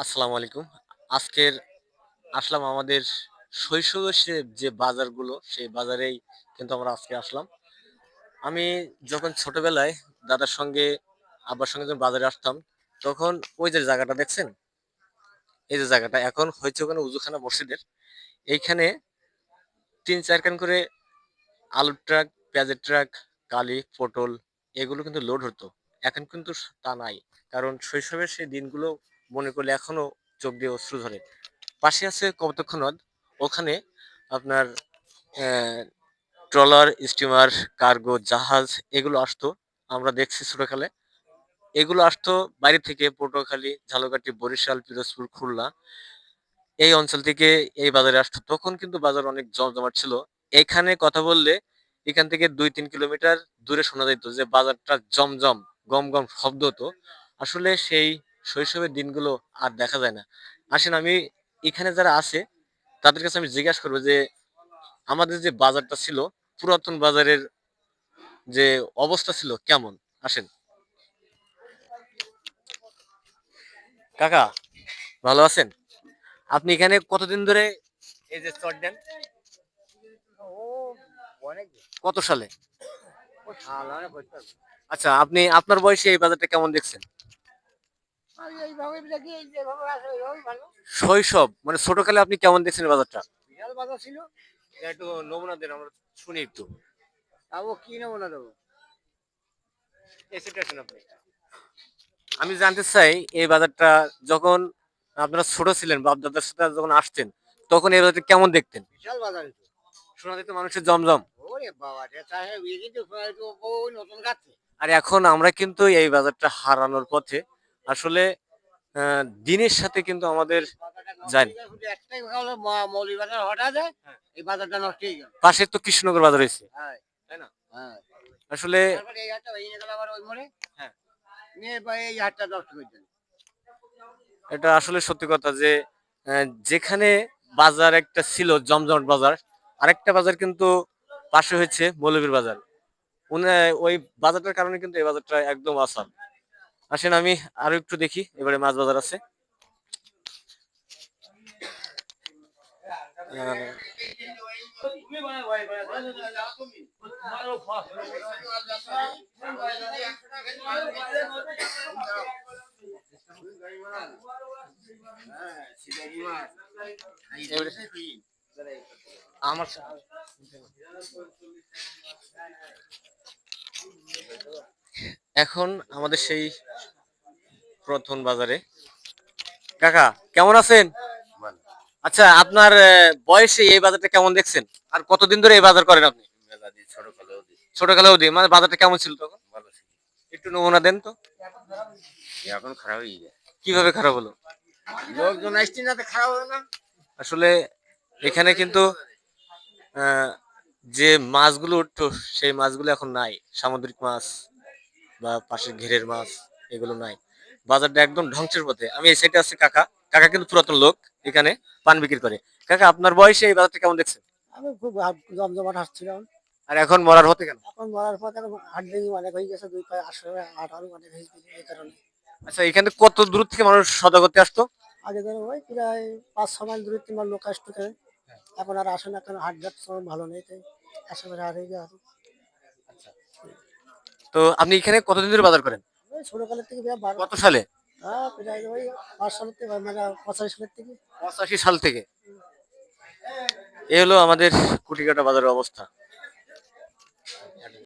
আসসালামু আলাইকুম। আজকের আসলাম আমাদের শৈশবের যে বাজারগুলো, সেই বাজারেই কিন্তু আমরা আজকে আসলাম। আমি যখন ছোটবেলায় দাদার সঙ্গে, আব্বার সঙ্গে যখন বাজারে আসতাম, তখন ওই যে জায়গাটা দেখছেন? এই যে জায়গাটা এখন হয়েছে ওখানে উজুখানা মসজিদের। এইখানে ৩-৪ খান করে আলুর ট্রাক, পেঁয়াজের ট্রাক, কালি, পটল এগুলো কিন্তু লোড হতো। এখন কিন্তু তা নাই। কারণ শৈশবের সেই দিনগুলো মনে করলে এখনো চোখ দিয়ে অশ্রু ধরে। পাশে আছে কপোতাক্ষ নদ। ওখানে আপনার ট্রলার, স্টিমার, কার্গো, জাহাজ এগুলো আসতো। আমরা দেখছি ছোটকালে। এগুলো আসতো বাইরে থেকে পটুয়াখালী, ঝালকাঠি, বরিশাল, পিরোজপুর, খুলনা এই অঞ্চল থেকে এই বাজারে আসতো। তখন কিন্তু বাজার অনেক জমজমাট ছিল। এখানে কথা বললে এখান থেকে ২-৩ কিলোমিটার দূরে শোনা যেত যে বাজারটা জমজম, গমগম শব্দ হতো। আসলে সেই শৈশবের দিনগুলো আর দেখা যায় না। আসেন আমি এখানে যারা আছে তাদের কাছে আমি জিজ্ঞাসা করবো যে আমাদের যে বাজারটা ছিল, পুরাতন বাজারের যে অবস্থা ছিল কেমন? আসেন। কাকা, ভালো আছেন? আপনি এখানে কতদিন ধরে এই যে চট দেন? কত সালে? আচ্ছা, আপনি আপনার বয়সে এই বাজারটা কেমন দেখছেন? শৈশব মানে ছোটকালে আপনি কেমন দেখছেন এই বাজারটা? বিশাল বাজার ছিল। একটু নমুনা দেন, আমরা শুনি একটু। তাও কি নেবো না দেবো। এসে আসেন আপনি। আমি জানতে চাই এই বাজারটা যখন আপনারা ছোট ছিলেন, বাপ দাদার সাথে যখন আসতেন, তখন এই বাজারটা কেমন দেখতেন? বিশাল বাজার তো। শোনা যেত মানুষের জমজম। ওরে বাবা রে সাহেব এই কিন্তু ওই নতুন গাছে। আর এখন আমরা কিন্তু এই বাজারটা হারানোর পথে। আসলে দিনের সাথে কিন্তু আমাদের বাজারটা নষ্ট যায় হয়ে না। যায় শুধু একটাই হলো মৌলি বাজার হঠাৎ যায়। এই বাজারটা নষ্ট হয়ে গেল। পাশে তো কৃষ্ণনগর বাজার হয়েছে, হ্যাঁ তাই না? হ্যাঁ। আসলে তারপরে এই হাটটা ভেঙে গেল আবার ওই মোড়ে। হ্যাঁ, নিয়ে বা এই হাটটা নষ্ট করে দিল। এটা আসলে সত্যি কথা যে যেখানে বাজার একটা ছিল জমজমাট বাজার, আরেকটা বাজার কিন্তু পাশে হয়েছে মৌলভীর বাজার। উনি ওই বাজারটার কারণে কিন্তু এই বাজারটা একদম আসাম। আসেন আমি আরো একটু দেখি, এবারে মাছ বাজার আছে। আমার এখন আমাদের সেই প্রথম বাজারে। কাকা, কেমন আছেন? আচ্ছা, আপনার বয়সে এই বাজারটা কেমন দেখছেন? আর কতদিন ধরে এই বাজার করেন আপনি? ছোটকালেও দিই মানে বাজারটা কেমন ছিল তখন? একটু নমুনা দেন তো। এখন খারাপ হয়ে যায়। কিভাবে খারাপ হলো? লোকজন আসছে না তো খারাপ হবে না। আসলে এখানে কিন্তু আহ, যে মাছগুলো উঠতো সেই মাছগুলো এখন নাই। সামুদ্রিক মাছ বা পাশের ঘেরের মাছ এগুলো নাই। বাজারটা একদম ধ্বংসের পথে। আমি এই সাইডে আছি কাকা। কাকা কিন্তু পুরাতন লোক, এখানে পান বিক্রি করে। কাকা, আপনার বয়সে এই বাজারটা কেমন দেখছেন? আমি খুব জমজমাট হাঁটছিলাম। আর এখন মরার হতে কেন? এখন মরার পর এখন হাট ভেঙে অনেক হয়ে গেছে। ২ পায়ে আসলে হাট আরো অনেক হয়েছে এই কারণে। আচ্ছা, এখানে কত দূর থেকে মানুষ সদা করতে আসতো? আগে ধরো ওই প্রায় ৫-৬ মাইল দূরে তোমার লোক আসতো এখানে। এখন আর আসে না, কারণ হাট ঘাট সব ভালো নেই, তাই আশেপাশে হাট হয়ে গেছে। তো আপনি এখানে কতদিন ধরে বাজার করেন? ওই ছোটকালের থেকে প্রায় ১২ কত সালে? প্রায় ওই ৫ সালের থেকে মানে ৮৫ সালের থেকে। 85 সাল থেকে। এই হলো আমাদের কুটিকাটা বাজারের অবস্থা।